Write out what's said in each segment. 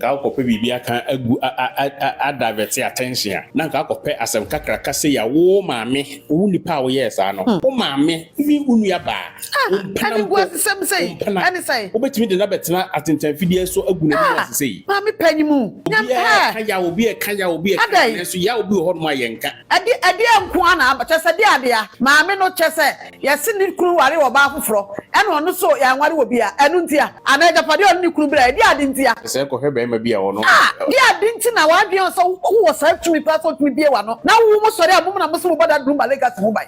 nka akɔpɛ biribi aka agu adavert attention na nka akɔpɛ asɛm kakra ka sɛ ya wo maame wo nipa a woyɛ saa no wo maame even wo nua ba ani go asɛm sɛ ani sɛ wobɛtumi de na bɛtena atentamfidie so agu na bi asɛ yi maame panimu nyampa ka ya obi so ya obi ho no ayenka ade anko ana abɛkyɛ de ade a maame no kyɛ sɛ yɛse ne kunu ware wɔ ba foforo ɛna ɔno so yɛ anware wɔ bi a ɛno ntia ana japade ɔno ne kunu bra de ade ntia sɛ kɔhwɛ bɛma bi a ɔno de ade nti na wadwen so wo sa tumi pa so tumi bie wa no na wo mo sɔre a mo na mo so mo bada Lumba legacy ho ban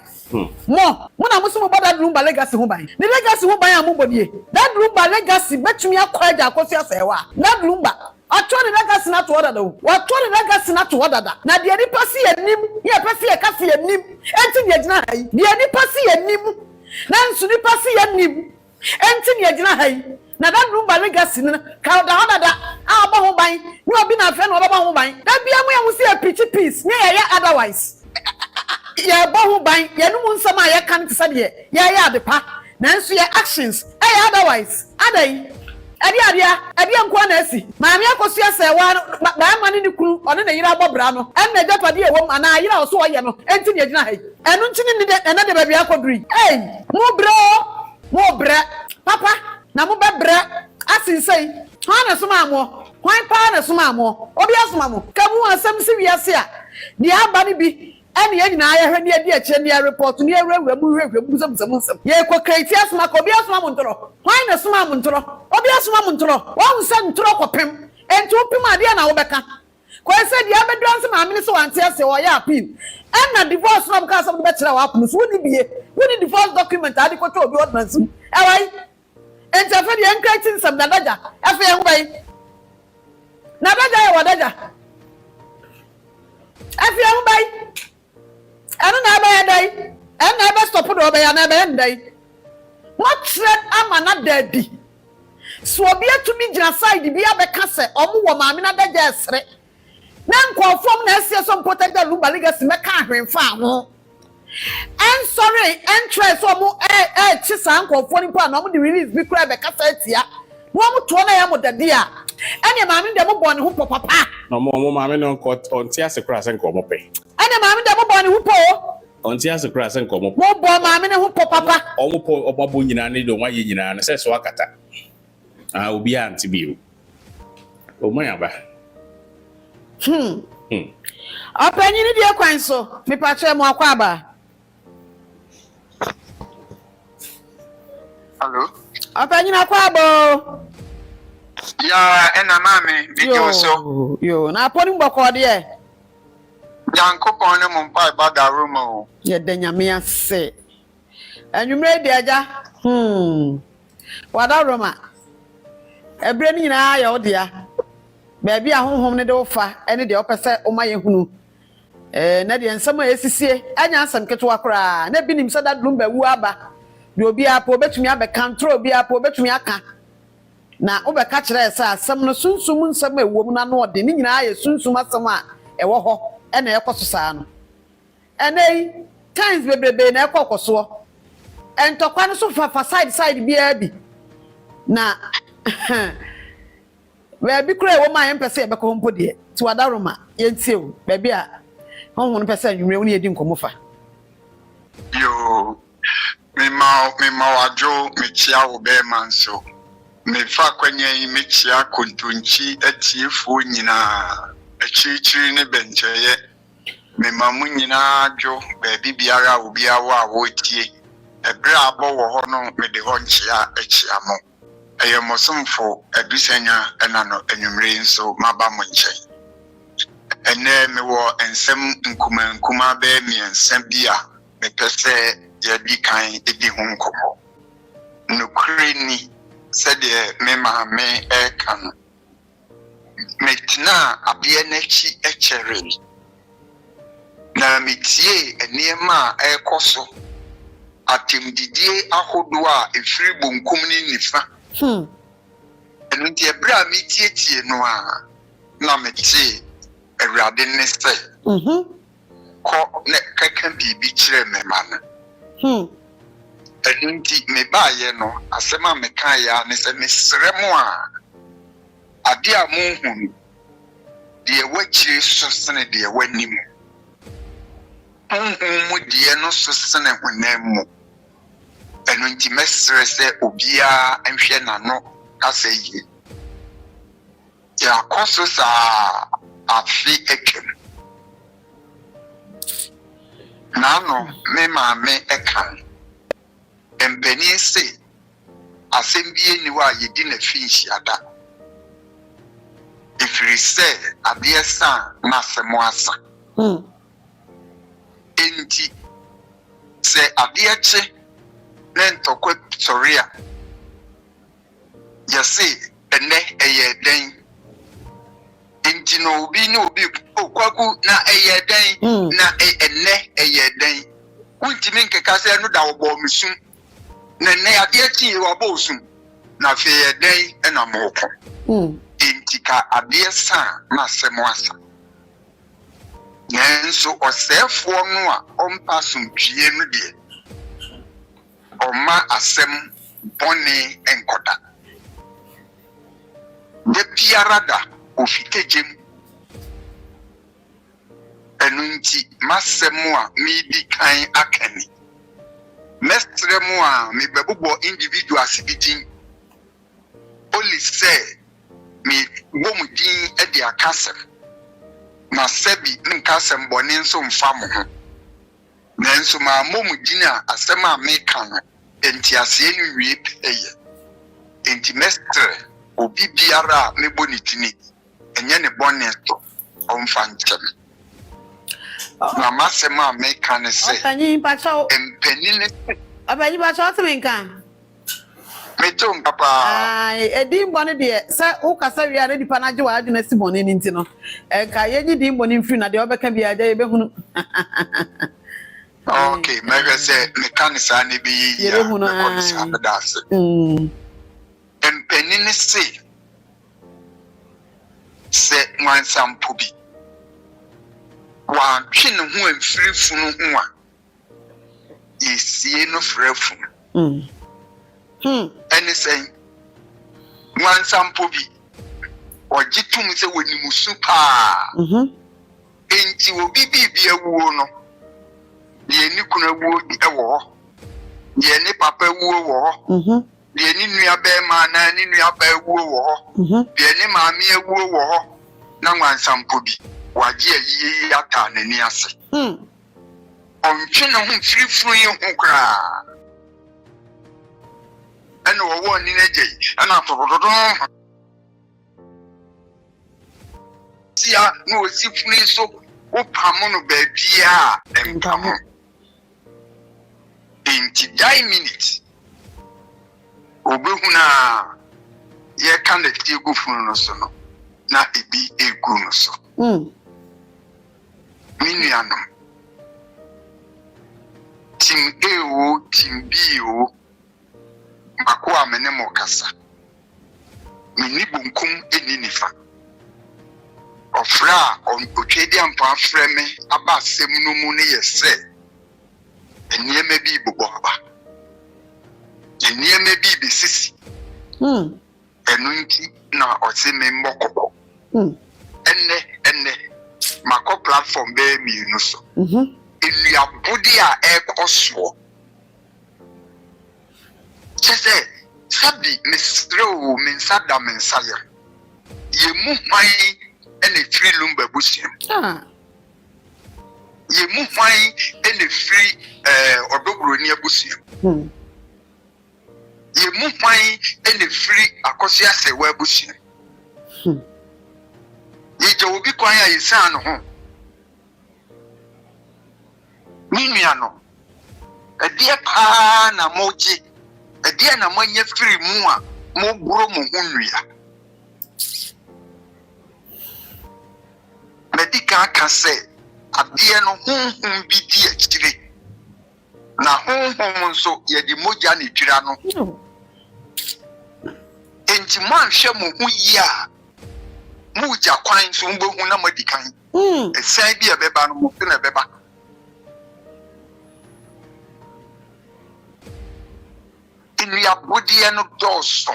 mo na mo so mo bada Lumba legacy ho ban ne legacy ho ban a mo bodie that Lumba legacy betumi akɔ agya akɔsi asɛwa that Lumba atwore legacy na to order do watwore legacy na to order da na de nipa si yanim ye pese ye ka si yanim enti ne gyina hai de nipa si yanim na nsu nipa si yanim enti ne gyina hai na that Lumba legacy na ka da order da a ba ho ban ni obi na afa na oba ho ban da bia mo ya si a pitch piece ne ye otherwise ye ba ho ban ye no mu nsam a ye kan te sade ye adepa na nsu ye actions otherwise adai ade nko na asi maame akosu asɛwa ba ma ne kunu ɔne ne yira bɔbra no ɛn na japade ewom ana yira ɔso ɔyɛ no enti ne gyina hai ɛno nti ne de ɛna de baabi akoduri mo bre papa na mo bebre asinsei hwan na soma amo hwan pa na soma amo obi asoma mo kamu asɛm si wiase a ne aba ne bi ɛne yɛ nyina ayɛ hwɛ ne adi akyɛ ne report ne awurawura mu hwehwɛ mu nsɛm yɛ kɔ kreti asoma ko obi asoma mo ntoro hwan na soma mo ntoro obi asoma mo ntoro wɔn sɛ ntoro kɔpem enti opim ade na wo bɛka ko sɛ dia bedu anse maame ne so wante ase wɔyɛ appeal ɛna divorce na bka asɛm de bɛkyerɛ wa apunu so woni divorce document ade kɔtɔ obi ordinance ɛwai enti afɛ de enkreti nsɛm dadaja afɛ yɛ ho bai na dadaja yɛ wadaja afɛ yɛ ho bai ɛno na ɛbɛyɛ dai ɛna ɛbɛ stop do ɔbɛyɛ na ɛbɛyɛ ndai wɔtrɛ ama na dadi so obi atumi gyina side bi abɛka sɛ ɔmo wɔ maame na dagya ɛsere na nkɔfɔm na ɛsie so protect the Lumba legacy mɛka ahwemfa ho sorry entrance ɔmo kyi saa nkɔfɔ ni pa na ɔmo de release bi kura bɛka sɛ atia na ɔmo to na yɛ mo dade a ɛne maame de mo bɔ ne ho pɔ papa na mo maame no ɔnte ase kura sɛ nkɔ mo pɛ ɛne maame de mo bɔ ne ho pɔ ɔnte ase kura sɛ nkɔ mo mo bɔ maame ne ho pɔ papa ɔmo pɔ ɔbabo nyina ne do wayɛ nyina ne sɛ so akata obi anti bio o mayaba Opanin ni die kwan so me pa che mo akwa aba Hello Opanin akwa aba ya ena mame video so yo na aponi mboko de Yankopon ne mo pa ba da room o ye de nyame ase anwumre de aja wada roma ebre ni nyina ya odia baabi a honhom ne de wofa ene de opese o ma yehunu na de nsem a esisie anya nsem ketewa kora na binim se da Lumba wu aba de obi apo betumi abeka ntro obi apo betumi aka na obeka kire se asem no sunsum nsem ewom na no de ni nyina ya sunsum asem a ewo ho ena ekoso saa no enei times bebrebe na ekokoso entokwa no so fa side bia bi na Baby kura wo ma yempese e beko hompo de ti wada roma yentie o baby a honhon pese anwumre wo ne yedi nkomofa yo me ma wajo me chia wo be manso me fa kwanya yi me chia kontonchi atiefuo nyina achichiri ne bencheye me ma mu nyina adwo baby biara obi awa wo tie ebre abo wo ho no me de ho nchia achia mo Ayamosumfo Senya enano enumre nso maba mo nkyɛn ene me wo ensem nkuma be mi ensem bia me pese ye di kan edi ho nkomo nokure ni sɛde me ma me kan metina abia nachi echere na metie enema ekoso atemdidie ahodo a efiri bonkum ni nifa enu die bra mi tietie no a na me tie awurade ne se ko ne kaka bibi kire me ma na enu ti me ba ye no asema me kan ya ne se me sremo a ade a monhu de wakyire so sene de wanim honhom mu de no so sene honam mu eno nti mesre se obia anhwe nano kasa yi ya koso sa afi ekem nano me maame ekan empeni se asembie ni wa yedi na fi hyiada ifiri se abiesa na semo asa enti se abieche nentokwe soria yase ene eye den enti no obi ni obi okwaku na eye den na ene eye den untimi nkeka se no da obo misum na ne abiechi wo bosun na fe eye den ena moko enti ka abiesa na semo asa nenso osefo no a ompa sumpie no de Oma asem boni enkoda. De piarada ofitejem. Enunti masemu a mi di kan akani. Mestremu a mi bebubo individuals bidin. Only say mi bomu din e di akasem. Na sebi nkasem boni nso mfa mo ho. Nanso ma momu dina asema meka no enti ase enu wie eye enti mestre obi biara me bonitini enye ne boneto omfa nchem na masema meka ne se Opanin pacho empenine Opanin pacho semenka meto papa edi mbone de se wo kasa wi ara dipa na je wa adwena si bone ni ntino ka yenyi di mbone mfiri na de obeka bia de ebehunu Okay, maybe say mekanisa ne bi ya mekanisa adase. Empenini se wansampo bi. Wa twe ne ho amfiri funu ho a. Yesie no frefu. Ene say wansampo bi. Ogitum se wonimusu pa. Enti obi bibia wuo no. Ye ni kuna wuo ewo ye ni papa wuo wo ye ni nua be ma na ni nua ba wuo wo ye ni maami wuo wo na nwansampo bi waje ayi ata nani ase ontwe no hu firifuru yi hu kra ana wo ni na gye ana totototo sia no sifuni so o pamo no ba bia empamo in 9 minutes obehuna ye kan de tie go funu no so no na ebi egu no so miniano tim ewo tim bio akwa mene mo kasa mini bunkum eni nifa ofra on otwedi ampa freme aba asem no mu ne yese eniyeme bi boboba eniyeme bi besisi enunti na ose me mbokoko enne mako platform be mi no so elu abudi a ekoso chese sabi misreo minsada mensaya yemu hwan ene free Lumba busiam yemu hwan ene free odobroni abusiam yemu hwan ene free akosia sewa abusiam ye obi kwan ya yisan no ho minua no edie pa na moji edie na manye free mu a mo buro mo hunua medika ka se adie no honhom bi di akire na honhom nso ye di moja ne twira no enti man hwe mo hu yi a muja kwan so mbo hu na madikan esan bi ebeba no mo na ebeba inu ya bodie no doso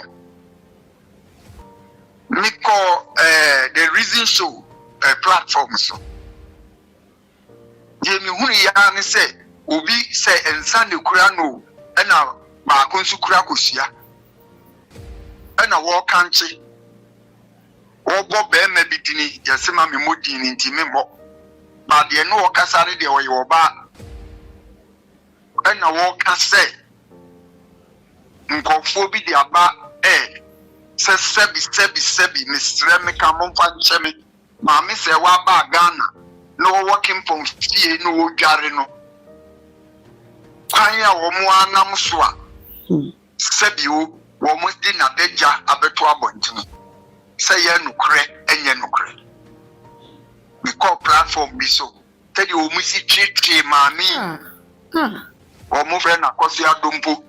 me call the reason show platform so. Ye me hunu ya ne say obi say ensa ne kura no na ba konsu kura kosia. Na wo kanche. Wo bo be ma bidini yese ma me modini nti me mo. Ba de no wo kasare de wo ye wo ba. Na wo ka say nkofo bi de aba sebi mistre me ka mo fa ncheme ma me se wa ba Ghana no working from fie no wo dware no kwanya wo mo anam so a sebi wo mo di na deja abeto abontini say ye nukre enye nukre we call platform bi so tedi wo mu si twetwe ma mi wo mo fe na kosi adompo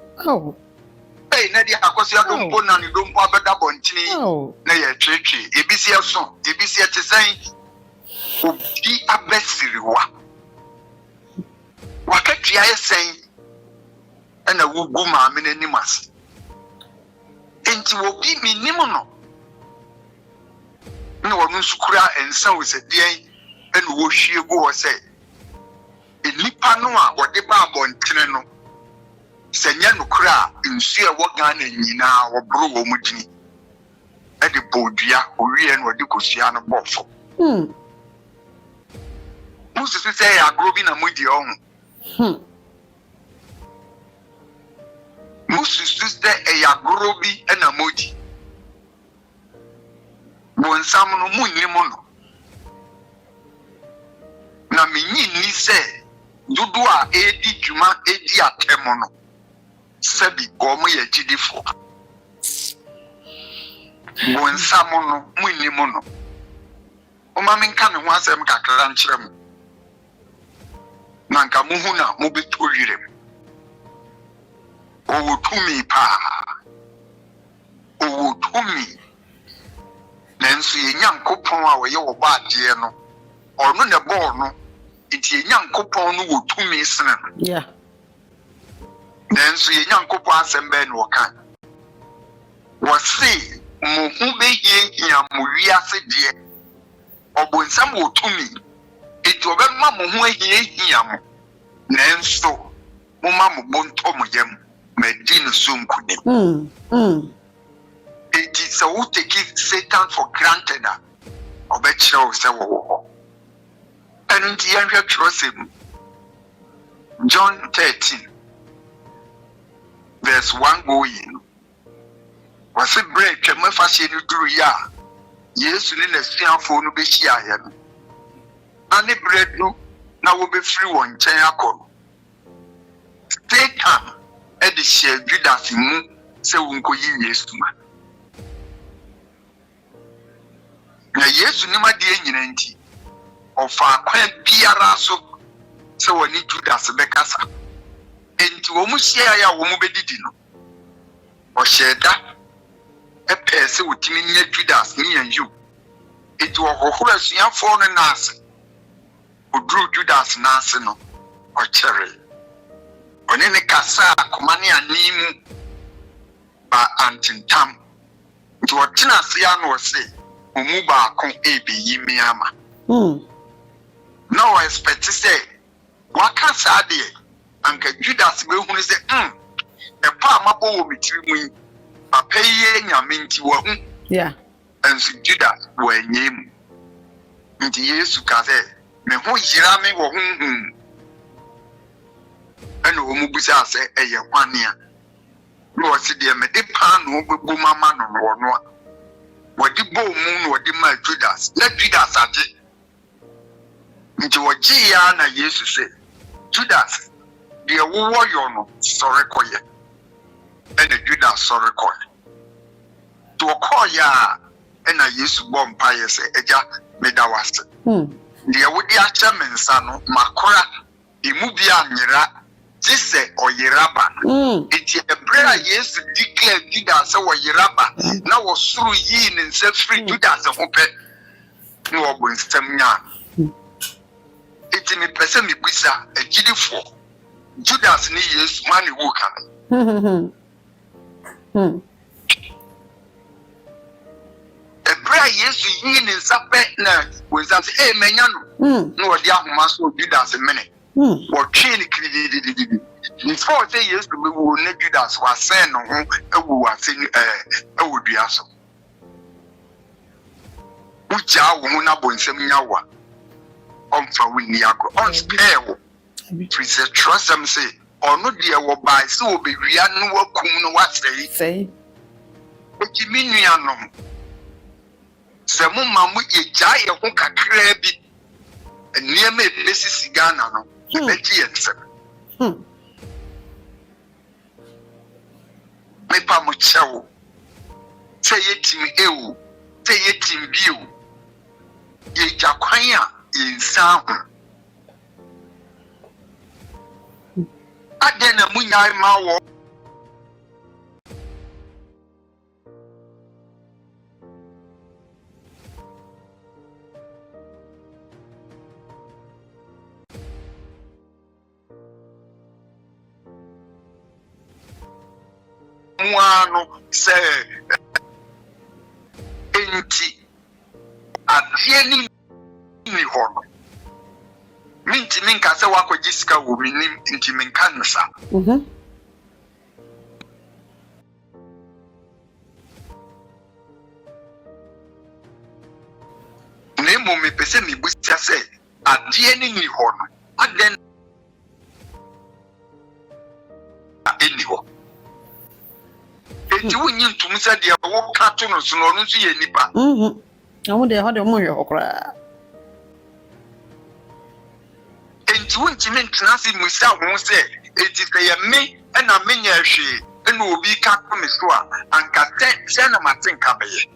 na di akosi adompo na ni dompo abeda bontini na ye twetwe ebisi eso ebisi etesen obi abesiriwa wakatua esen na wugu ma me n'animas enti obi minim no na wonu sukura ensa wo se den na wo hwie go wo se enipa no a wode ba abontene no Senya nukura nsu e wo Ghana nyina wo bro wo mudini e de bodua owie no de kosua no bofo musu say ya grobi na mudi ohun musu say ya grobi na mudi bonsam no munyim no na menyi ni say dudu a edi djuma edi atemo no sebi gomo ye gidifo bonsam no munyim no o ma menka me ho asem kakra nkyerem nanka muhu na mobeto wirem o tumi nanso ye nyankopon a wo ye wo baade no ono ne ball no iti ye nyankopon no wo tumi sene nanso ye nyankopon asem be no kan wo se muhu be ye nyamuwi ase de obonsam wo tumi iti obema muhu ehia mo nanso mo ma mo bonto mo yam medin sunkunim iti so we take Satan for granted obechiro se wo and the area trust him John 13 verse 1 going was a break and my fashion duru ya Yesu ni na sianfo no be hia ya no ani bread no na wo be free won chen akọ Satan e de share Judas mu se wo nkoyi Yesu ma na Yesu ni ma de nyina nti ofa kwan biara so se woni Judas be kasa enti wo mu hia ya wo mu bedidi no o sheda e pese wotimi nya Judas ni yanju enti wo hohoro sianfo no nase odru Judas nase no o chere oni ne kasa komane animu ba antintam nti wo tena se ya no se omu ba kon ebe yimi ama no expect say waka sade anka Judas be hunu se e pa mabo wo mitiri mu papa ye nyame nti wo hu enso Judas wo anyem nti Yesu ka se me ho yira me wo hu ene wo mu busa se eye kwane a no se de me de pa no bebu mama no no wadi bo mu no wadi ma Judas na Judas age nti woji ya na Yesu se Judas de wo yo no sore koye ene Judas sore koye to koya ena Yesu bo mpaye se eja medawase de wodi acha mensa no makora emu bia nyira tise oyiraba enti ebra Yesu declare Judas oyiraba na wo suru yi ne nse free Judas ho pe ni wo bo nsem nya enti me pese me busa agidifo Judas ni Yesu mani wo kan Ebra Yesu yin nsape na wonsa say menya no no odi ahoma so Judas mene wo twe ni krididididi before say Yesu be wo na Judas wa sen no ho ewu ase ewu dua so uja wo na bonsam nyawa omfa wini agro on spare wo please trust them say ono de wo bai so obewia no wakum no wasei okimi nuanom semu mamu eja ye ho kakra bi niema ebesi Ghana no beji yensem me pa mo chewo say yetim ewu say yetim biu ye jakwan a insan ho adena munyai ma wo muano se enti adie ni hono minti minka se wako jisika wo minim enti minka nsa nemo me pese mi busia se adie ni hono aden eni ho enti wonyi ntum se de wo ka to no so no nso ye nipa awu de ho de mo hwe okra enti wonti mentena se musa ho se enti se ye me na menya hwe na obi ka to me so a anka se na matenka beye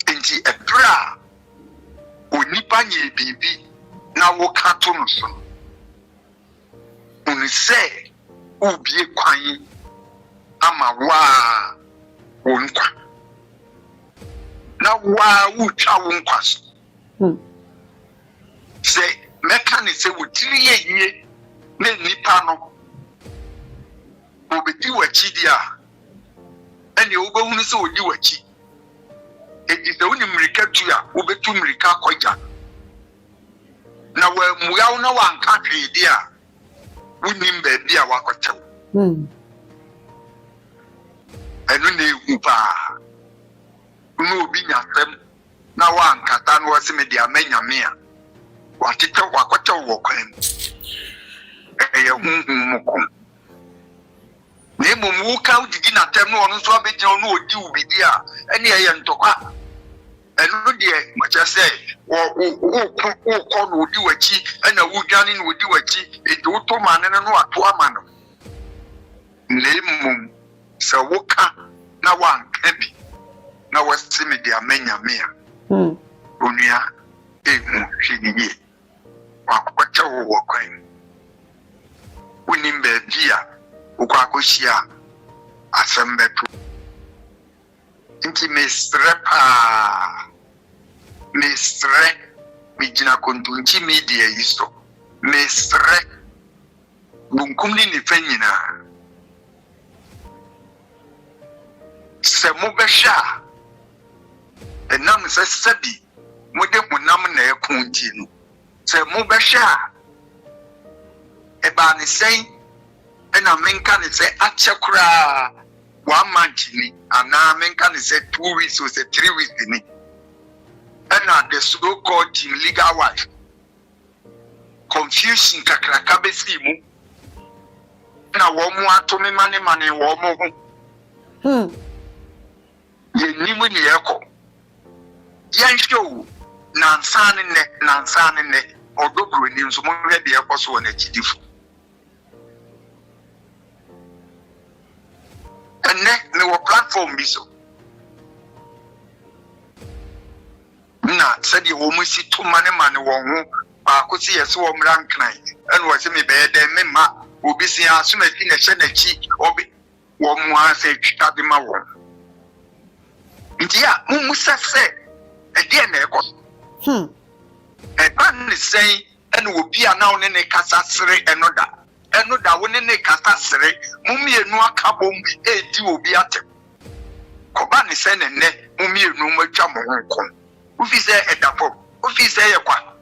enti ebra onipa nye bibi na wo ka to no so uni se ubie kwan ama wa wonkwa na wa utwa wonkwa so se meka ni se wutiri ye ne nipa no obedi wachi dia ene obehunu se odi wachi edi se woni mrika tu a obetu mrika koja na wa muyawo na wa nka hwe dia unim baby a wakotew enu na egu pa no obi nyasem na wa nkata no wase me dia manyame a watetew wakotew wo kwan eye hunhumukum ne momu ka udigi na tem no ono so abegye no odi ubidi a ene eye ntokwa enu de macha say wo ko no odi wachi ena wudwane no odi wachi edo to mane no ato amano lemum se woka na wanka bi na wasimi dia manyame a onua emu hweniye wakwacha wo kwan unim be bia ukwakoshia asembetu inti mesrepa mesre mijina kontunchi media isto mesre bunkumni ni fenyina se mobesha enam se sabi mode munam na ekunti no se mobesha eba ni sen ena menka ni se achekura 1 month ni ana menka ni se 2 weeks or se 3 weeks ni ena the so called team legal wife confusion kakraka besi mu na wo mu ato me mane wo mu ho ye nimu ni eko yan show nansane ne odobro ni nso mo hwe de ekoso na chidifu ne wo platform bi so na sadi wo musi to mane wo ho ba ko si yeso wo mran kran ene wo se me be de me ma obi si asuma fi na hye na chi obi wo mu ase twita de ma wo ntia mu musa se e de na ekoso e ban ni sei ene obi a na wo ne kasa sere eno da wo ne kasa sere mu mienu akabom edi obi atem koba ne se ne mumienu matwa mo honkom ufi se edapo ufi se yekwa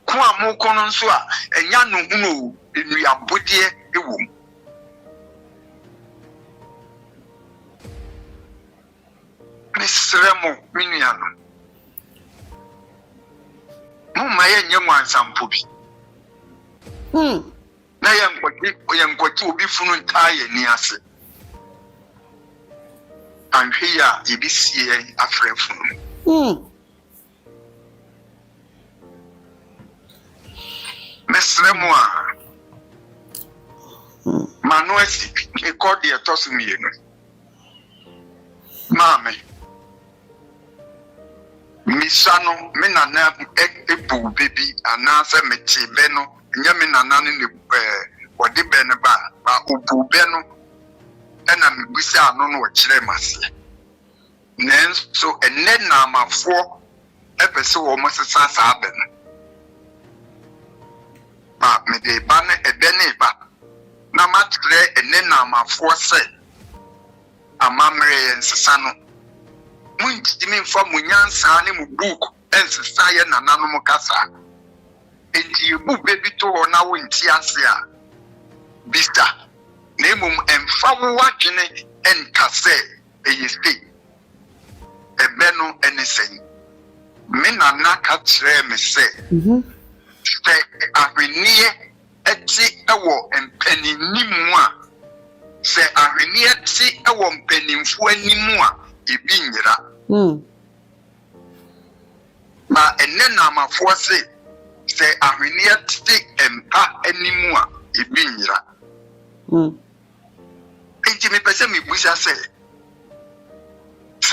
kwa mo kono nso a enya no hunu enuabode ewom mesremo miniano mumma yenye mwansampo bi na yenkwati obi funu ntaye ni ase anhwe ya yebisie afrefunu mesremo a manuasi ekodi etosu mienu mame misano menana ebu baby anase metibe no nya menana ne wode be ne ba obu be no na mebisa ano no kire mase nenso enne na amafo epese wo mo sesa sa abe no me de ba ne ede ne ba na matre enne na amafo se amamre ensesa no munjimi mfa munyansa ne mu book ensesa ye nananom kasa enti ebu bebi to na wo nti ase a bista na emum emfa wo wadwene enkase eyeste ebe no enesen me nana ka kire me se se ahwenie eti ewo empaninim a se ahwenie eti ewo mpanimfo animu a ebi nyira ma enne na amafo se ahwenie eti empa animu a ebi nyira enti me pese me busa se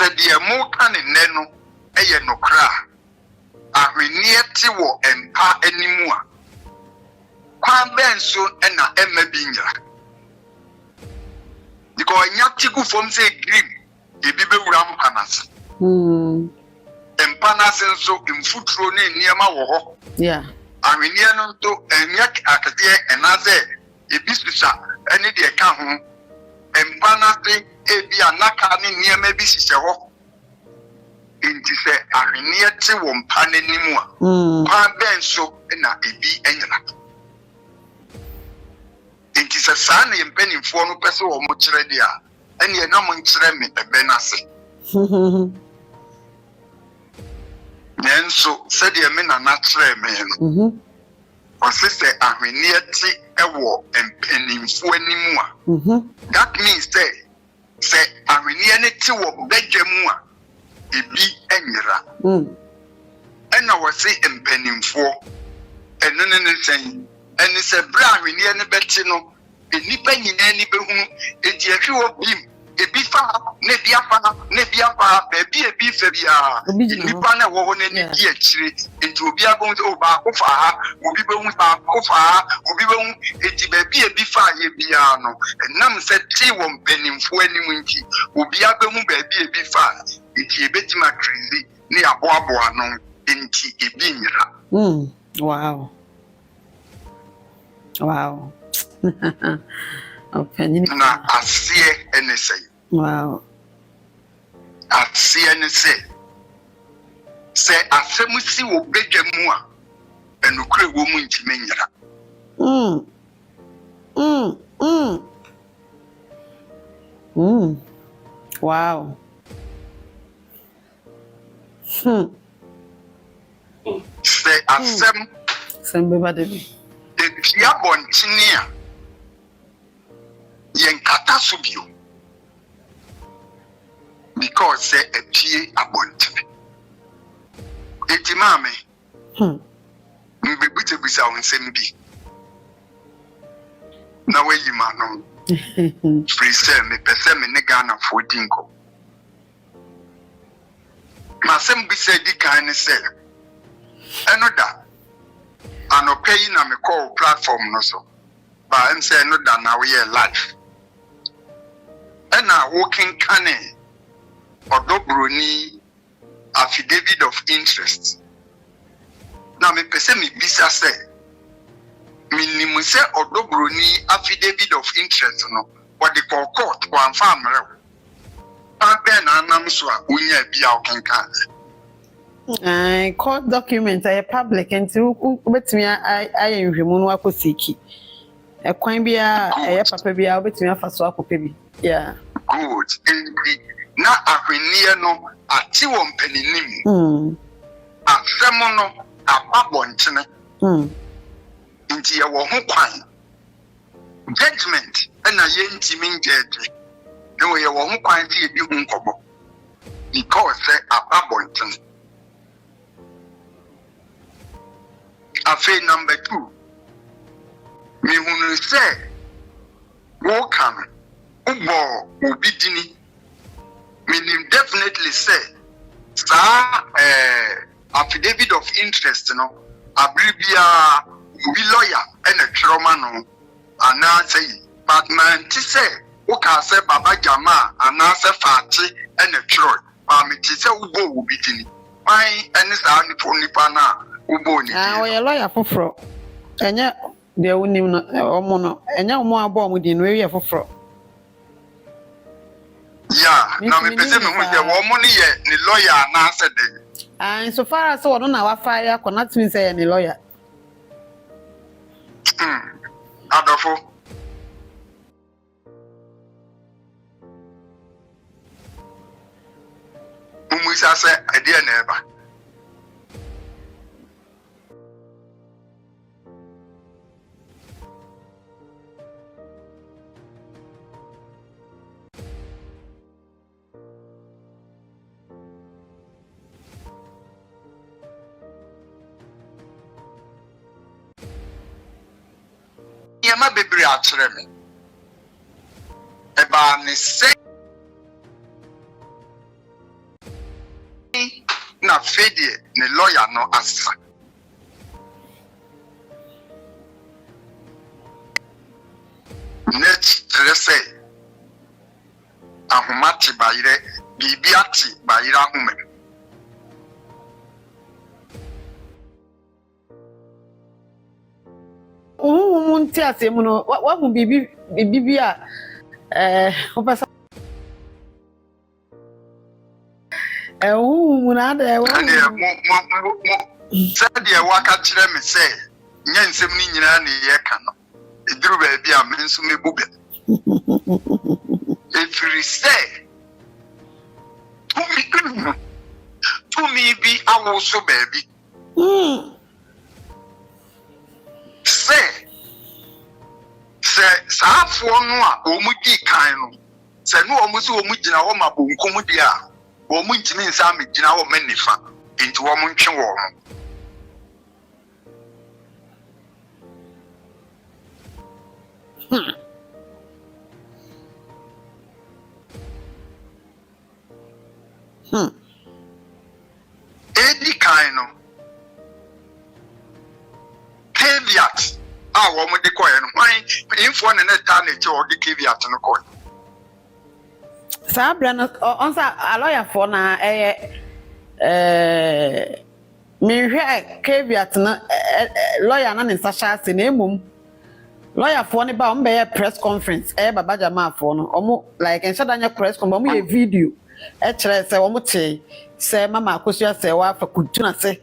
de mo kan ne no eye nokra ahwenie ti wo empa animu a kwan benso na emma bi nyira because nyati ku fom se grim ebi be wura mpanas empanas nso mfuturo ne niema wo ho ahwenie no to enya akade enaze ebi susa ene de ka ho empanase ebi anaka ne niema bi sise ho enti se ahwenie ti wo mpa n'animu a kwa benso na ebi enyina enti se saa na yempanimfo no pese wo mo kire de a ene na mo nkire me ebe na se nenso se de me na na kire me no osise ahwenie ti ewo empanimfo animu a that means say ahwenie ne ti wo bedwam a ebi enyira ena wose empanimfo eno ne sen eni se bra ahwenie ne beti no enipa nyina ni behunu enti ahwe wo bim ebi fa ne bia fa ebi fa bia nipa na wo ne ni di akire enti obi abon o ba ko fa ha obi behun ba ko fa ha obi behun enti ebi fa ye bia no enam se ti wo mpanimfo anim nti obi abehun ebi fa enti ebetima krizi ni aboabo no enti ebi nyira wow Opanin na asie ene say asie ene say asemusi wo bedwamu a enukure wo mu ntime nyira wow say asem sembeba debi epia bontini a yenkata so bio because say epie abontini eti mame mbebute bisa onsem bi na wayi ma no free say me pese me ne Ghana for dinko ma sem bi say di kan ne say eno da anopeyi na me call platform no so ba em say no da na we live ena working kane odobroni affidavit of interest na me pese me bisa say minimum say odobroni affidavit of interest no what the court one family. Ben anam so a unya bia okenka. Court documents are public and to between I nhwemu no akosiki. E kwan bia e papa bia between afa so akopebi. Yeah. Good. Na ahwenie no ati wo mpaninim. Afem no ababonchene. Nti ye wo ho kwan. Judgment na ye ntimi judge. No ye wo ho kwan ti ebi hu nkobo. Because say ababonchene. Affair number 2. Me hunu say wo kan ubo obidini. Meaning definitely say affidavit of interest no abribia we lawyer and a trauma no and now say but man to say wo ka say baba jama and now say fati and a troy but me to say ubo obidini why any sa nipa na ubo ni we lawyer foforo enya de wonim no omo no enya omo abo omo di no we foforo. Yeah, now me pese me hu say wo mo ni ye ni lawyer na say de. And so far as one na wa fire cannot mean say ni lawyer. Adofo. Umuisa say idea never. Yama bebre akyere me eba ne se na fedie ne lawyer no asa net trese ahumati bayire bibiati bayira hume Munti asemu no wa hu bibi a opasa muna da wa said ye waka kire me say nya nsem ni nyina na ye ka no eduru ba bia me nso me buga every say to me bi awo so baby say saafo no a omudi kan no say no omusi omugina wo mabonkom dia wo muntimi nsa megina wo manifa enti wo muntwe wo edi kan no caveat wo mo de koye no why info na ta na che o de caveat no koye sabra no onsa a lawyer for na me hwe caveat na lawyer na ne sasha se na emum lawyer for ne ba o mbe press conference baba jama for no omo like enshadanya press conference omo ye video kire se omo che se mama Accusations se wa fa kutuna se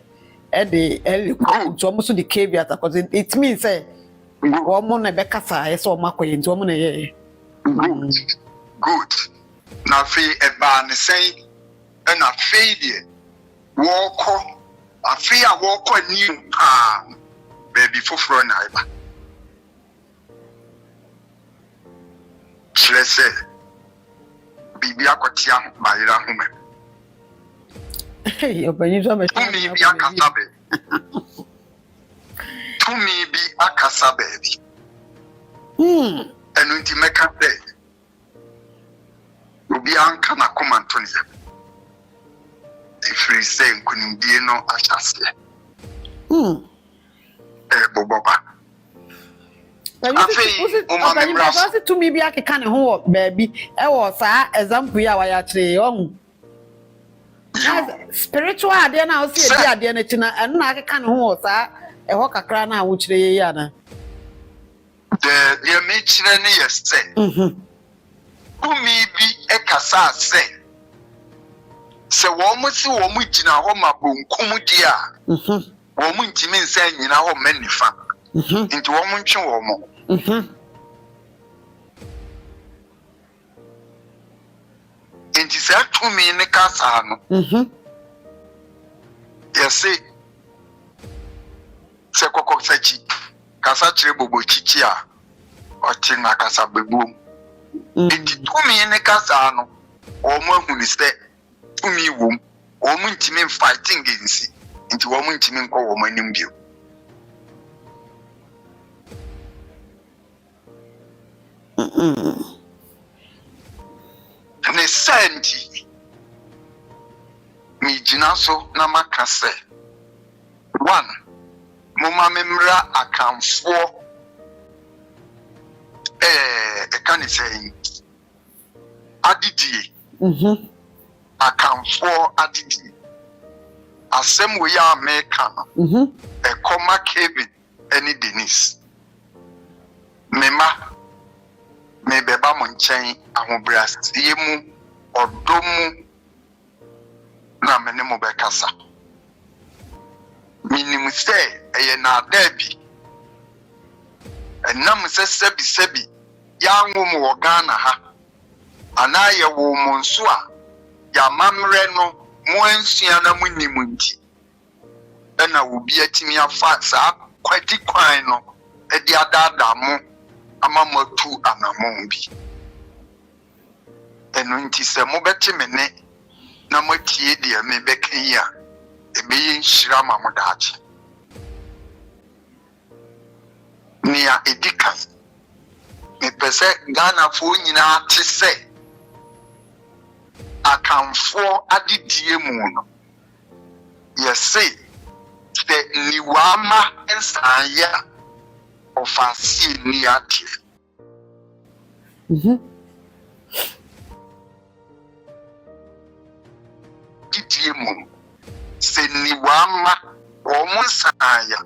de to omo so the caveat because it means say omo na be kasa ye so makoye nti omo na ye good na fe eba ne say na fe die woko afia woko ni baby foforo na eba chese bibi akotia bayira home hey Opanin so me bibi akasabe tumi bi akasa baby enu nti meka de obi anka na komantoni ifri say nkunimdie no ahyase boboba Opanin to me bi akeka ne ho baby wo saa example ya wa ya kire ohun spiritual ade na o se di ade na china eno na akeka ne ho saa ho kakra na wo kire ye ya na the me kire ne yes say umi bi ekasa se womu si womu jina ho mabonkum dia womu ntimi nsa nyina ho manifa nti womu ntwe womu nti se atumi ne kasa no yesi se kokok sachi kasa chire bobo chichi a oti na kasa bebu nti tumi ne kasa no womu ahuni se tumi wom womu ntimi fighting against nti womu ntimi nko womu anim bio ne senti mi jina so na makase one moma memra akamfo can say adidi akamfo adidi asem we ya American e koma Kevin any Denise mema me beba mo nchen ahobrastie mu odomu na mene mo bekasa minim say eye na dabi enam se sebi ya nwom wo Ghana ha ana ye wo mo nso a ya mamre no mo ansua na munim nti na obi atimi afa sa kwati kwan no e di adada mo amamatu anamon bi enu nti se mo beti mene na matie dia me bekan ya ebe ye nhira mamodachi nia edikan me pese Ghana fo nyina te se akamfo adidie mu no yesi te niwama ensanya ofasi ni ati didie mu se niwama omusanya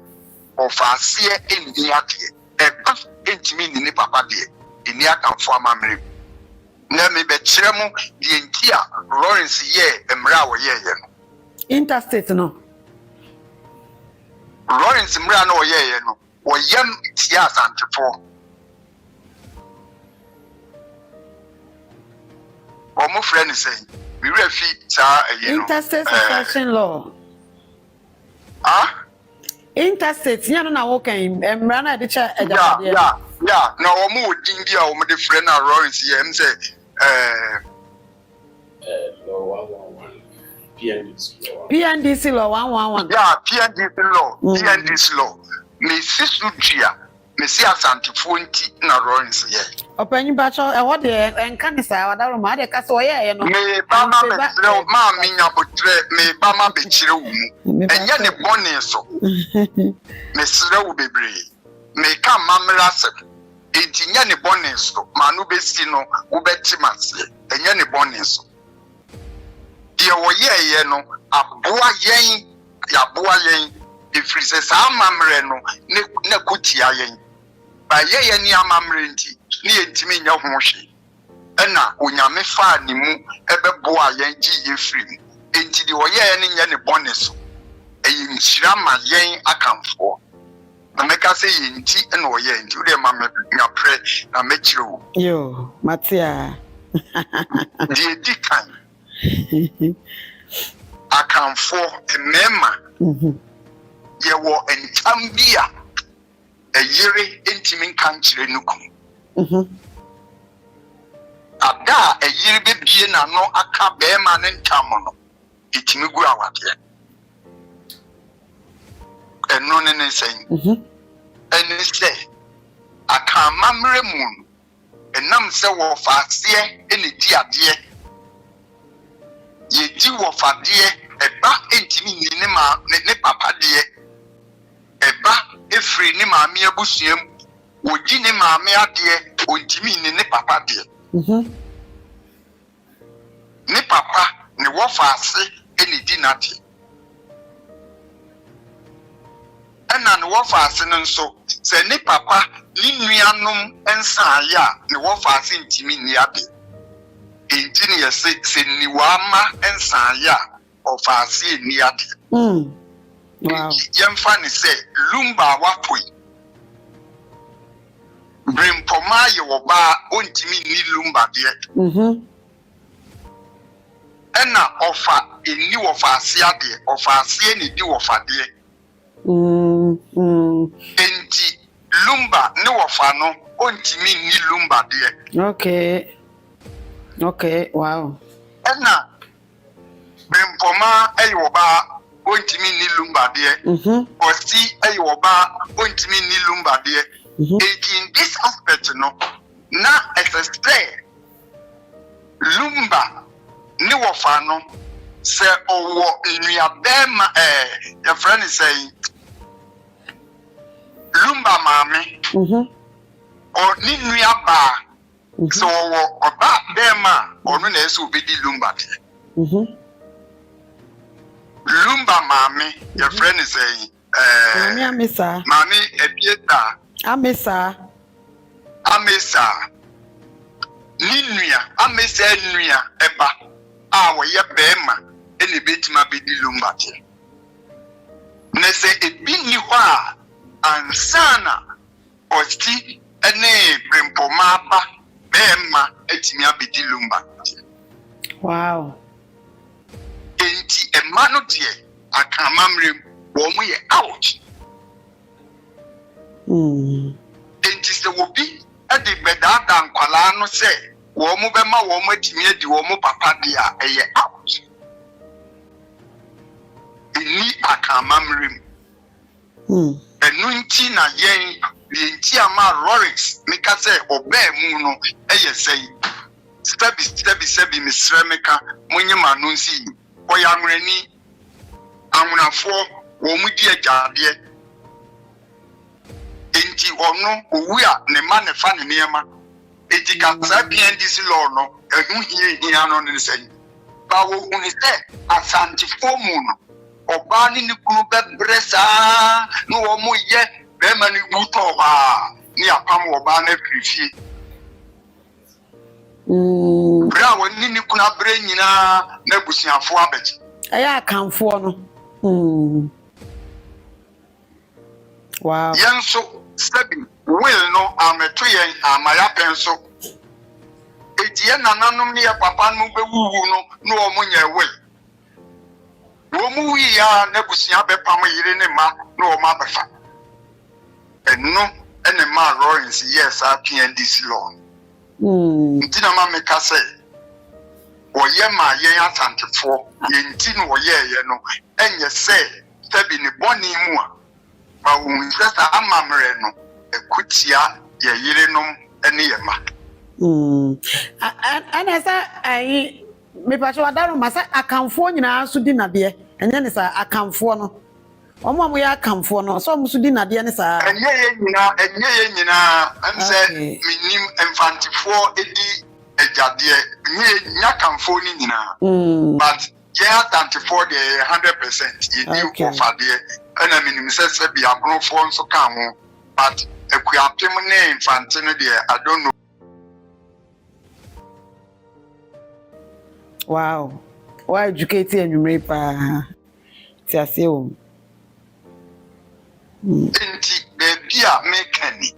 ofasi ni ati eba entimi ni papa de eni akamfo amamre na me be kire mu de ntia Lawrence ye emra wo ye no interstate no Lawrence mra na wo ye no wo yam tia santefo omo friend say we refi sa no interstate succession law interstate ya no na wo kan emra na de cha ejabade yeah na omo odin bia omo de friend na Lawrence ye em say law 111 PNDC law 111 yeah PNDC law me sisu dua me si asantifo nti na Lawrence ye Opanin bacho e wo de enkanisa wadaro ma de kasa oye no me ba ma be tre ma mi nya botre me ba ma be kire wo mu enye ne bone so me sire wo bebre me ka mamra se enti nya ne bone so ma no be si no wo beti mase enye ne bone so de wo ye no aboa yen ya boa yen ifrise sa mamre no ne kutia yen ba ye ni amamre nti ni entimi nya ho hwe ena onyame fa ni mu ebeboa yen gi ye firi enti de wo ye ni nya ne bone so eyi nshira ma yen akamfo na meka se yenti ena wo ye nti wo de ma nya pre na mekire wo yo matia de dikan akamfo emema ye wo entambia eyire entimi kan kire nuku ada eyire bebie na no aka be ma ne ntam no etimi gu awade eno ne sen eni se aka mamre mu enam se wo faase eni di ade ye di wo fade eba entimi ni ma ne papa de eba efri ni maami abusuam oji ni maami ade ontimi ni papa de ni papa ni wo faase eni di nade ena ni wo faase nso se ni papa ni nuanom ensa ya ni wo faase ntimi ni ade engineer say niwama ensanya of ase ni ade. Wow. Yemfa ne say Lumba wapoi. Brimpoma ye wo ba ontimi ni Lumba de. Ena ofa eni wo fa ase ade, ofa ase ni di wo fa de. Enti Lumba ne wo fa no ontimi ni Lumba de. Okay, wow. Ena Brimpoma wo ba ontimi ni Lumba de. Osi wo ba ontimi ni Lumba de. In this aspect no na existe Lumba ni wo fa no se owo nua bema your friend is saying Lumba mame o ni nua ba so owo oba bema onu na eso obedi Lumba de. Lumba mame your friend is saying mame ebieta Amesa Ninuya amesa nuya eba a wo ye bema ene betima bedi Lumba te ne se ebi ni ho a ansana osti ene Brimpoma ba bema etimi abedi Lumba te. Wow. Enti ema no de akamamrem wo mo ye out. Enti se wobi ade bedada nkwala no se wo mo bema wo mo atimi adi wo mo papa dia eye out. Eni akamamrem. Enu nti na yen enti ama Rolex meka se oba mu no eye sei stebi misremeka munye manu nsi oyanwrani anwunafo wo mu di agade. Enti ono owu a ne ma ne fa ne niema eti ka sa PNDC law no ehu hie no ne sei ba wo uni se asantifo mu no oba ni kunu bebresa no wo mu ye be ma ni buto ba ni apam oba na prifie bra wo ni kunu abre nyina na busiafo abeji aya akamfo no. Wow. Yanso stebi will no ameto yen amaya penso etie nananom ne papa no bewuwu no omo nya will wo mu wi ya na busia bepam yire ne ma no omo abefa enno ene ma Lawrence yes a PNDC law ntina ma meka se oye ma yen asantefo yenti no oye ye no enye se stebi ne boni mu a ba unsa amamre no ekutia ye yirenom ene ye ma anasa ai me pa so adaro masa akamfo nyina so di nade enye ne sa akamfo no omo ya akamfo no so mo so di nade ne sa enye ye nyina amse minim emfantifo edi ejade nya akamfo ni nyina but yeah, 24 the 100% you do for the enemy says be a bro phone so come but a quiapim name fantino there I don't know. Wow, why educated and you rape Tiasio Inti baby a make any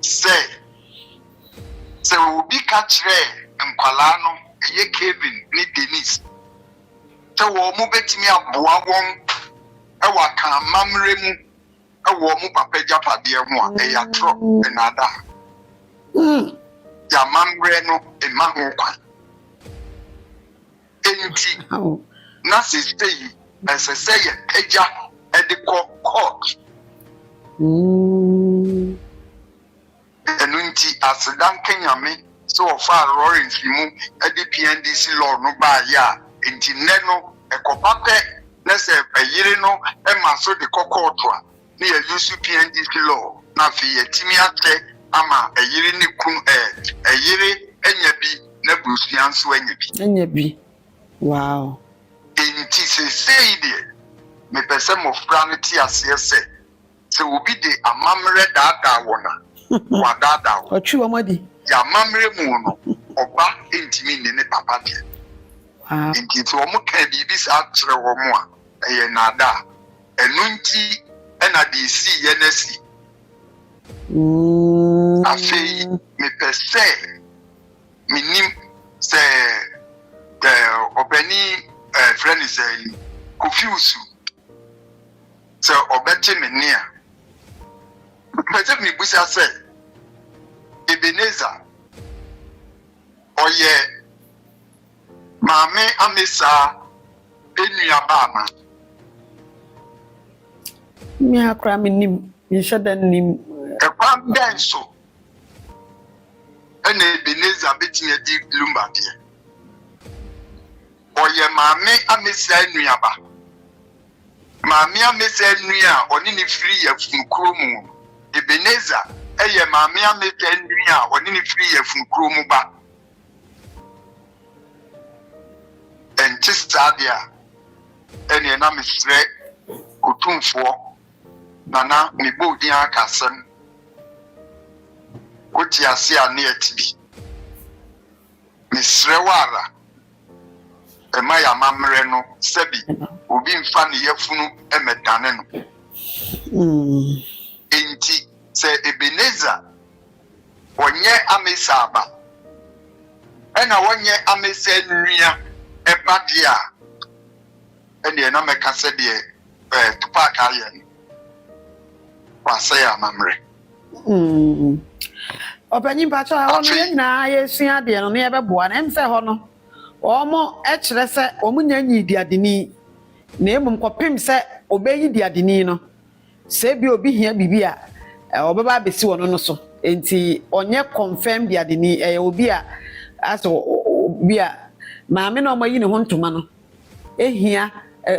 say will be catch rare and Palano ye Kevin ni Denise. So wo mu betimi aboa won e wa kan mamre mu e wo mu papa japade mu a e ya tro enada ya mamre no e ma ho kwa enti na se stay as say eja e de court enunti asedan kenyame so far Lawrence mu e de PNDC law no ba ya enti neno ekopape nese ayire no e maso de kokoto a ne ya use PNDC law na fi yetimi ate ama ayire ne kun ayire enya bi na busuan so enya bi wow enti se de me pese mo franity ase se obi de amamre dada wona wa dada ochu amadi ya mamre mu no oba intimi ne papa de nti to omo ka bibi sa akyere omo a eye nada enu nti na de si ye na si afei me pese minim se obani friend is confused so obeti me nia pese mi busa se Ebenezer oye maame amesa enuabama mi akra minim mi shadan nim ekwa benso ene Ebenezer betime di Lumba de oye maame amesa enuaba maame amesa enua oni ni free ya funkuro mu Ebenezer eye maame amesa enua oni ni free ya funkuro mu ba enti stadia ene na mesre otumfo nana me bodi akasem oti ase ane atibi mesre wara ema ya mamre no sebi obi mfa ne yafunu emedane no enti se Ebenezer onye amesa aba ena wonye amesa nua ebadia ene na meka se de tupa ka ye wasa ya mamre Opanin pacho ha ono na yesua de no na yebeboa na emse ho no omo e kire se omunya nyidi adeni na emum kopem se obeyi di adeni no se bi obi hia bibia obeba besi wono no so enti onye confirm di adeni obi a aso obi a maame na omayi ne ho ntoma no ehia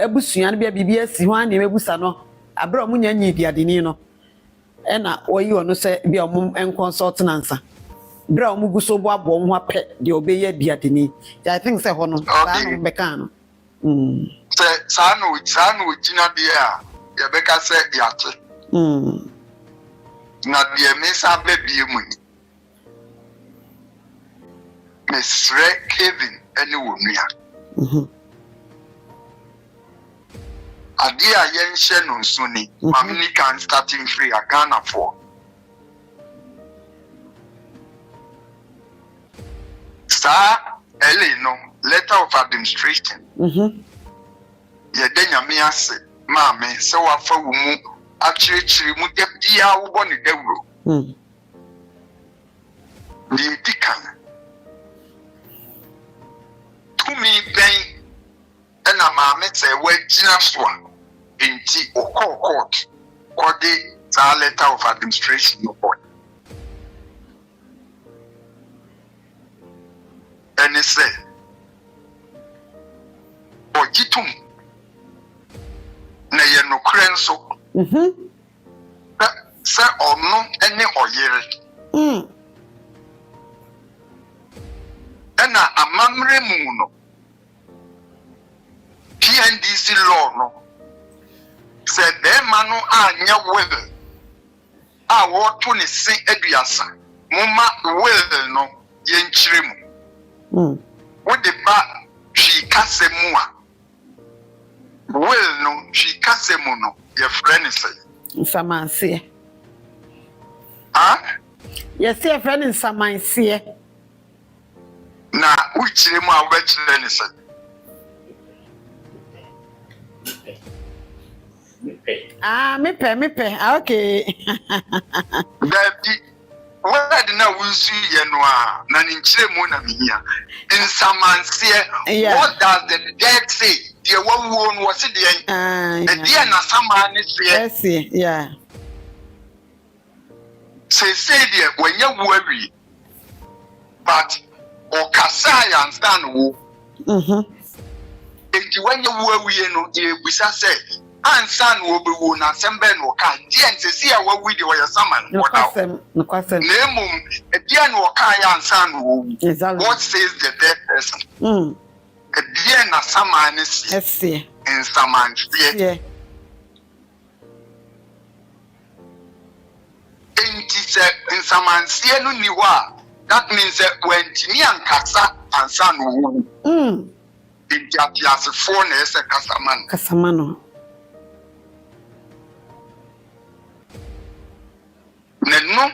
abusua no bia bibia si ho an na ebusa no abra omunya nyidi adeni no ena oyi ono se bia omum consult nansa bra omugu so bo abo ho apɛ de obeya diadeni I think say ho no ba no beka no se sano gina de a ye beka se yate na de me sa ba bie mu ni mesre Kevin ene wonua ade a yen hye no nso ni mamini kan starting free a Ghana for sa ele no letter of administration ye de nyame ase maame se wafa wo mu akirikiri mu de bia wo bo ne dawuro ni dikan tumi ben ena maame se wa gina so a enti court kodi za letter of administration no boy ene se ojitum na ye no krenso se ono ene oyere ena amamre mu no PNDC law no se be manu anya will a woto ne se aduasa mumma will no ye nkyire mu wo de ba twi kasemu a will no twi kasemu no ye friend say nsamanse yes ye friend nsamanse na ukyire mu a wo kyire ne say me pay. Okay. Daddy, what na wunsu ye no a na nkyire mu na mihia. Nsamanse, what does the dead say? The one who was it the dear na samane say. Yes, yeah. Say dear when you worry. But o kasa ya stand wo. Enti when you worry no e bisa say ansan wo be wo na sembe no ka die ntesi a wawu de wo yasaman no kwasem nemum e die no ka ya ansan wo what says the dead person e die na saman si ese in saman sie enti se in saman sie no ni wa That means that when Jimmy and Kasa and San Wu, in Japias phone is a Casaman. Casamano. Neno,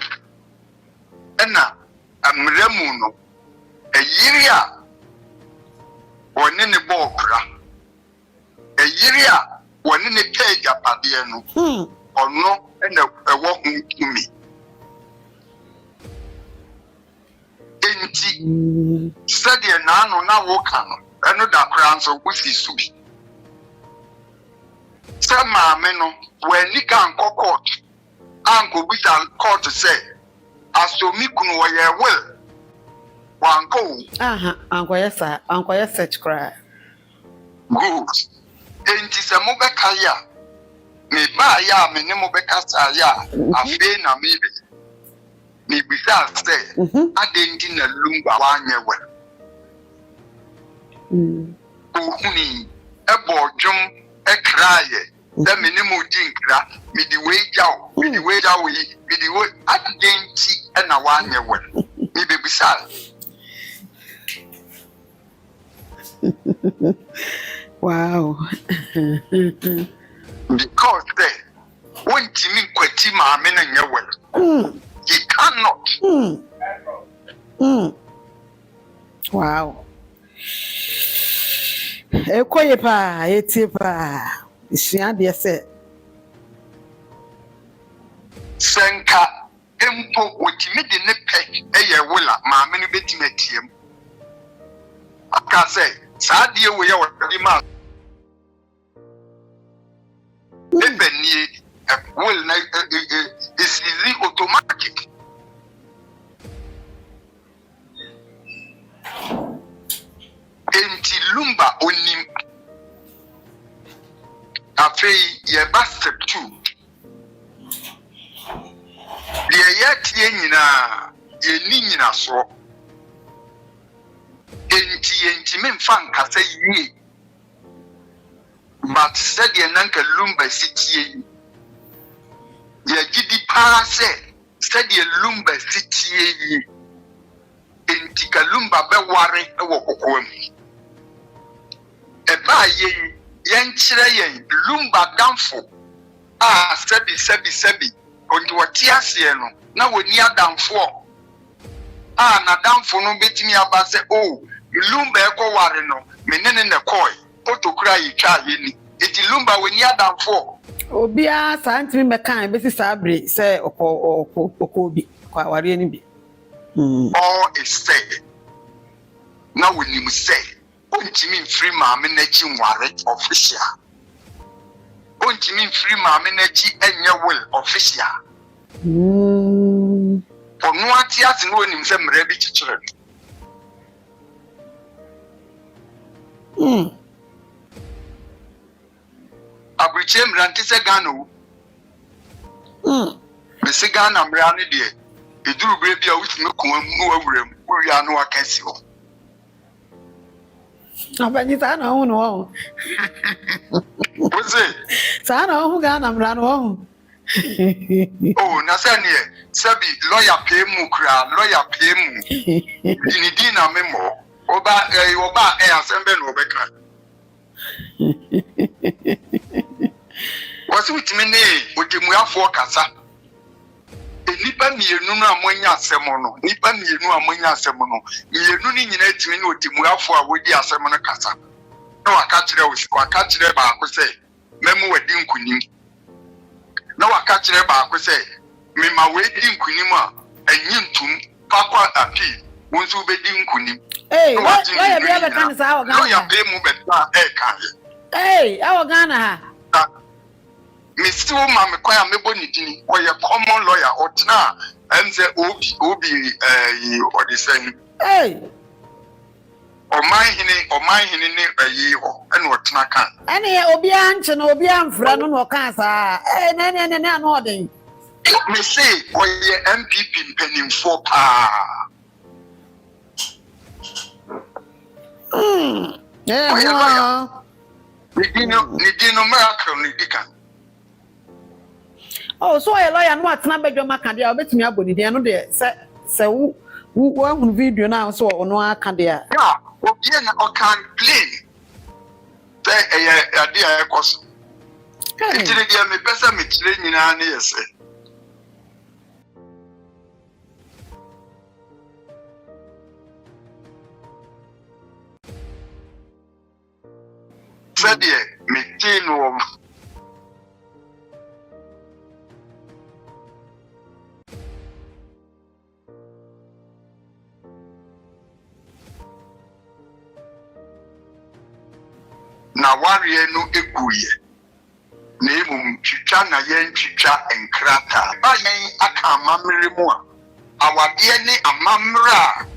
Enna, and Remuno, a year one in the Bokra, a year one in the cage at Padiano, or no, and a walking to me. Enti study na no na wo ka no eno da kra nso wusi subi se maame no wani kan court anko bisa court say asomi kunu wo ye will wanko anko yesa anko search cry good enti se mo be kaya me ba ya me ne mo be kasa ya afi na me be me bisa say adendi na Lumba wanye we ohuni ebo dwom ekraye da me ne mo dinkra me di we jaw me di we jaw me di we adendi na wanye we me be bisa wow because when Jimmy kwati maame na nye we he cannot. Wow. Ekoye pa, eti pa. Ishia de se. Senka empo otimi de ne pe eye wola maame no betimi atiem. Aka say, saa de we ye wodi ma. Ebeni will na is easy automatic. Enti Lumba onim afei ye ba step 2 ye yetie nyina ye ni nyina so enti memfa nkasa yie but said ye nanka Lumba sitie ye gidi pa said ye Lumba sitie enti ka Lumba be ware e wo kokoam eba ye yenkyere yen Lumba damfo sebi onti wati ase no na woni adamfo na damfo no betimi aba se Lumba ekọ ware no menene ne koi otokura yitwa ye ni eti Lumba woni adamfo obia santimi mekan besi sabre se okobi kwa ware ni bi all is said na woni mu say ontimi mfiri maame na chi nware official ontimi mfiri maame na chi enye will official onu ati ase no onim se mra bi chichire abriche mra ntise Ghana bese Ghana mra ne de eduru bre bia wutime kom no awuram wuya no akasi ho abani ta na hu no What's Sana hu ga na mra no na sane sabi lawyer pay mu kra lawyer pay mu di na memo oba asembe no obeka wasi witime ne otemuafo kasa nipa mienu no amonya asem no nipa mienu amonya asem no mienu ni nyina etime ne otemuafo a wodi asem no kasa na waka kire ba ko se memu wadi nkunim na waka kire ba ko se mema wadi nkunim a anyintum pakwa api wonso bedi nkunim what ya be kan sa awo Ghana ya be mu beta ka awo Ghana ha Mr. Mama Kwaya Mebonidini, or your common lawyer, or Tna, and the Obi, or the same. Hey, or my hinny a year, and what Tnaka. Any Obian, Obian, Frano, or Casa, no, they. Let me say, or your MPP penning for pa. Yeah, Nidino miracle, Nidikan. Oh, so a lawyer no atna bedwa maka dia obetumi aboni dia no de se One video now so no aka there. Yeah, obi na o can play. Say idea ekos. Itiri dia me pesa me kire nyina na yese. Fedie me tino na warrior no eguye na emum twitwa na yen twitwa enkrata ba yen aka amamre mu a awade ne amamra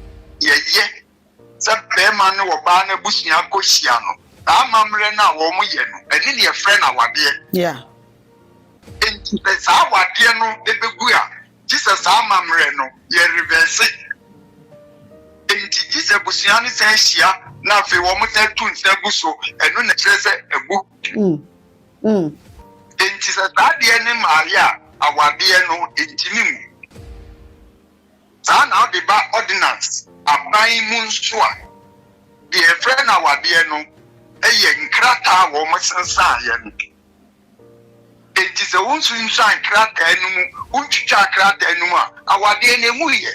yeye se bema ne wo ba na busia kohyia no amamre na wo mu ye no eni ne ye frɛ na awade Yeah. enti sa awade no ebegu a Jesus amamre no ye reverse enti Jesus busia ne se hyia na fe wo mo se tu nse gu so eno na kire se egu enti se tade ne Maria awade no enti ni mu sa na de ba ordinance aban mu nso a de efre na awade no eye nkrata wo mo sensa ye no enti se wonsu nsan nkrata enu mu untwitwa nkrata enu mu a awade ne mu ye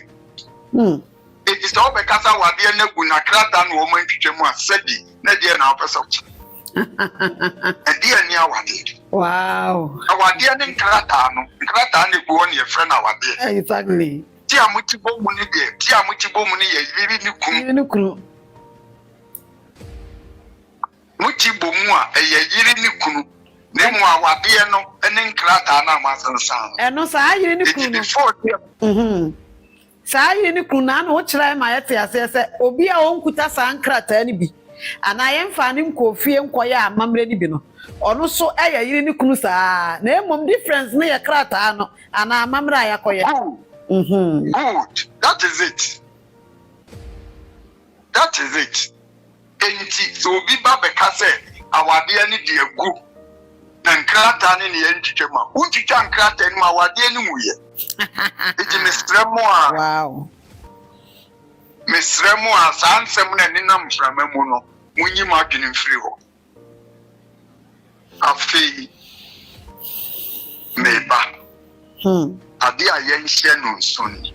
it is all because our dear Neguna Kratan woman to Jemma said, Nadia now person. A dear near what did. Wow. Our dear Kratano, Kratan, go on your friend our dear. Exactly. Tiamuchibo money there, Tiamuchibo money, Yiri Muchibomua, a Yiri Nikunu. Name our dear no, and then Kratana Masan. And no, sir, you didn't before. Saa yini kuna na wo kire ma yete ase obi a onkuta sankrata ni bi ana yemfa ni nkofie nkoye amamre ni bi no ono so eya yiri ni kunu saa na emom difference ne ye krata no ana amamre ayakoye. Good. That is it. That is it. Enti so obi ba beka se awade ni de egu na nkrata ni ne ntwetwema untwetwa nkrata ni awade ni muye. Iti misremo wow. Misremo sansem na ni nam framamu no munyi ma dwene mfiri ho. Afi meba. Ade a yenhye no nsoni.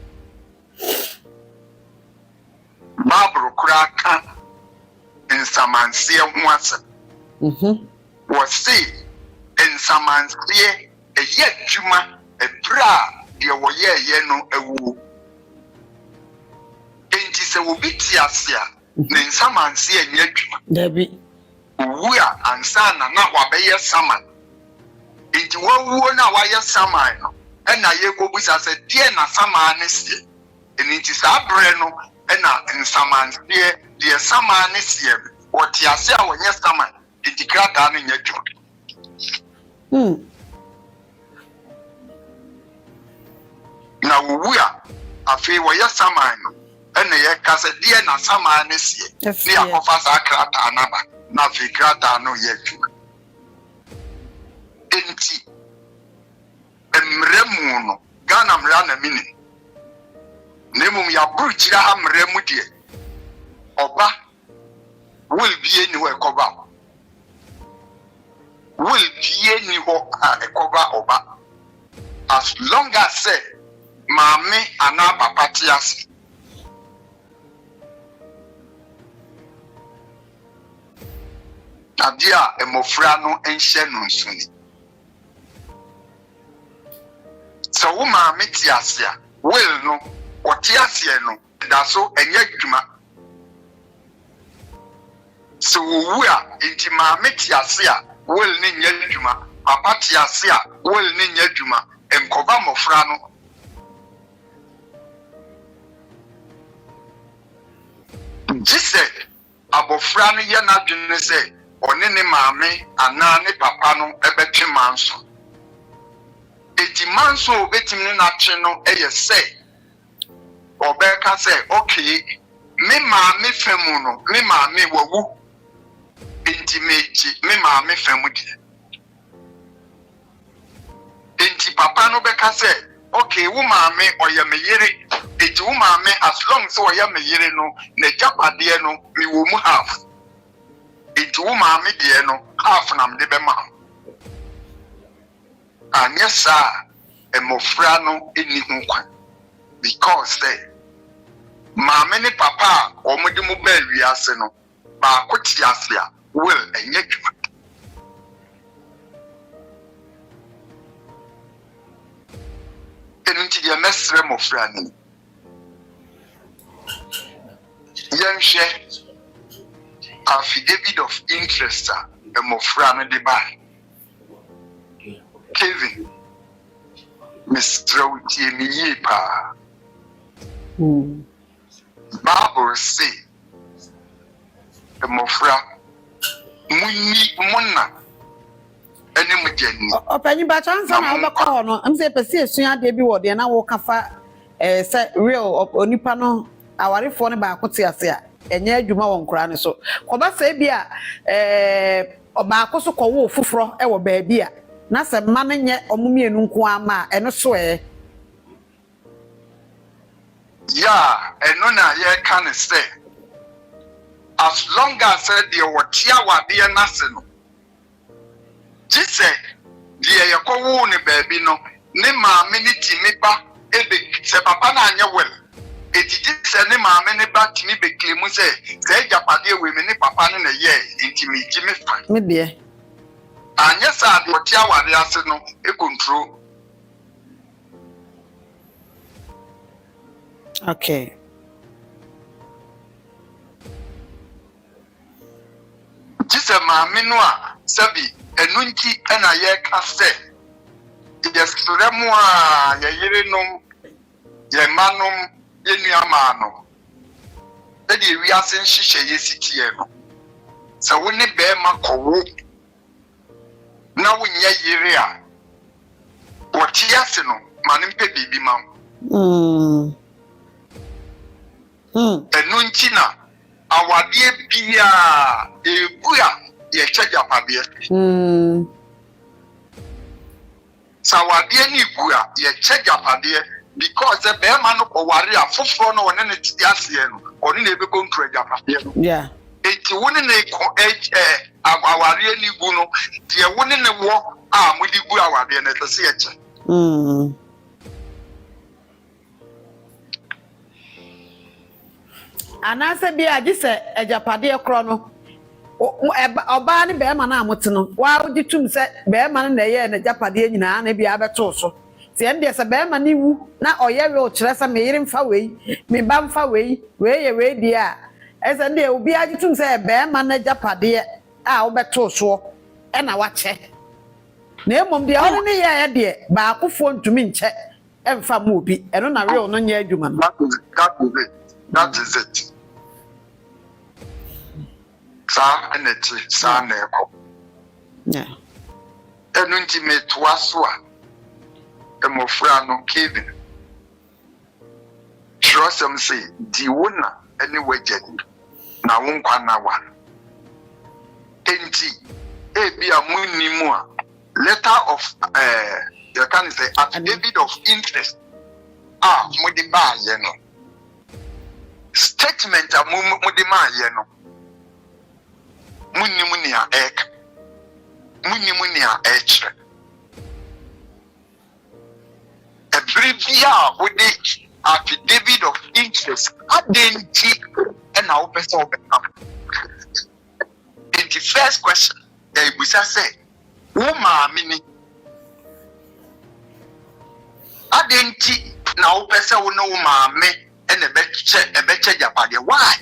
Babro kura ka ensamanse ho asa. Wo se ensamanse eye dwuma ebra de wo ye no ewu enti se wo biti ase a ne nsamanse enye adwuma dabi wu a ansa na wa be ye saman enti wo wuo na wa ye saman no na ye kobusa se die na saman ne sie enti sa bre no na nsamanse de saman ne sie wo ti ase a wo nye saman enti krata no nye adwuma na wuya afi wo ya saman no ene ye kase die na saman ne sie ni akofa sa krata anaba na fi krata no ye adwuma enti emremu no Ghana mra na mini nemum ya bruchira ha mremu die oba will be ni we koba will be ni ho ekoba oba as long as say Mami anaba patias. Nadia emofra no enhye no nsuni. So wo mami tiasia, will no, otiasia no, da so enye dwuma. So wo a inti mami tiasia, will ni nye dwuma, papa tiasia, will ni nye dwuma, enkoba mofra no. Jise abofra no ye na dwene se one ne maame ana ne papa no ebetwe manso eti manso obetim ne na twe no eye se obeka se okay me maame femu no me maame wawu enti meji me maame femu die enti papa no beka se okay, woman me or ya me yere, it woman me as long so ya me yere no, ne japade no, me wo mu half. It woman me de no, half nam de be ma. Anya sa emofra no eni ho kwan. Because maame ne papa omode mu ba wiase no, ba ko ti ase a will enye dwuma. Enunti dia mesre mofra ni. Yenhwe affidavit of interest a mofra no de ba. Kevin Mr. Utiemi pa. Bible say mofra muni monna ene mujeni Opanin ba chansa na obekọ no am say pese esua de bi wo de na wo kafa say real onipa no awarefo ne ba akote ase a enye adwuma won kra ne so ko ba say bi a oba akoso ko wo fufuro e wo ba bi a na se ma ne nye omumienu nko ama eno so yeah, eno na ye can say as long as the watia wade na se no jise die ye ko wo ne baabi no ne maame ne timi ba ebe se papa na anye wel etiji se ne maame ne ba timi be klemu se japade we me ne papa ne ye intimi jimi fa me de anya sa de watia wade ase no e control. Okay. Jise maame no a sabi enunti ena ye ka se yesure mu a ye yire nom ye manom ye nuama no e de wi ase nhihye ye sitie no se wo ne be ma kowo na wo nya yire a wo ti ase no manim pe bibi ma enunti na awade bia ebuya ye japade sawade ni buya ye japade because the be man ko ware afoforo no wona ne ti ase no oni na ebe control japade no yeah enti woni ne ko aware ni bu no tie woni ne wo a mudi bu awade ne tse ye che anase bi agise ejapade kro no oba ne be ma na amote no wa ogitum se be ma na ye na japade nyina na bia beto so ti ende se be ma ni wu na oye we o kire se me yire mfa wei me ba mfa wei ye we dia ese nde obi agitum se be ma na japade a wo beto so e na wa che na emom dia ono ne ye de ba akofo ntumi nche emfa mu obi eno na we ono nya adwuma no that is it. Sa energy sa na eko yeah enunti metwa so a emofra no Kevin trust say di wona any wageni na won kwana wa enti ebi amunimu a letter of you can say affidavit of interest mudi ba ye no statement mudi ma ye no munimu ni a ek munimu ni a ekre a brevia with the affidavit of interest identity and our person in the first question they will say woman mini identity now person will know woman and a better japade why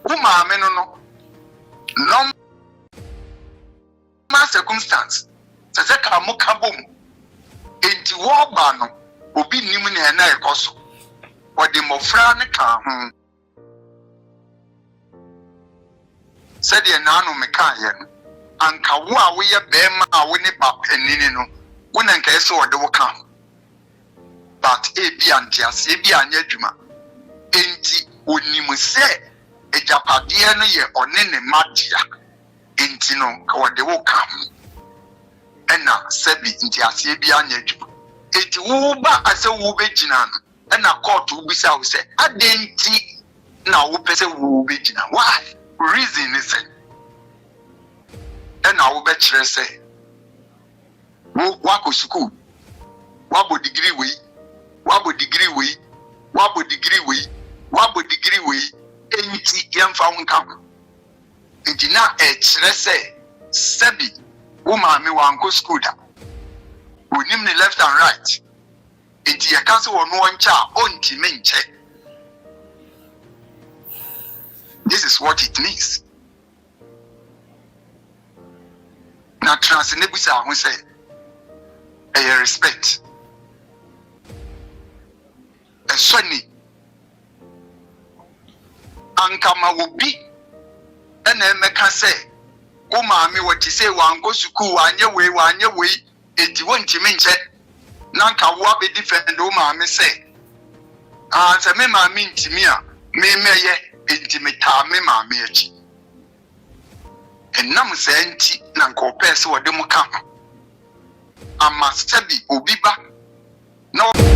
woman no normal circumstance say ka mo kabom enti wo ba no obi nim na na ekoso odi mofra ne ka ho said ye nanu me ka ye no anka wo a wo ye be ma a wo ne ba panini no wo na nka ese odi wo ka but e bi antiase e bi anya adwuma enti onim se ejapade no ye one ne madia enti no ka odi wo ka ena sebi ntiase bi anya adwuma eti wo ba ase wo begina no na court wo bisa wo say adenti na wo pese wo begina why reason is it na wo be kire say wo wako school wabo degree we wabo degree we wabo degree we wabo degree we enti yemfa wonka enti na kire say sebi wo ma me wanko school da onim ni left and right enti yaka se wono woncha onti menche. This is what it means. Na transnebusa ho say a respect a soni ankama wobi ena emeka say wo maame wati say wanko school wanye we enti wonti menche na nka wo be defend wo maame say se me maame ntimi a me meye enti meta me maame achi enam se enti na nka opese wode mu ka ama sabi obi ba no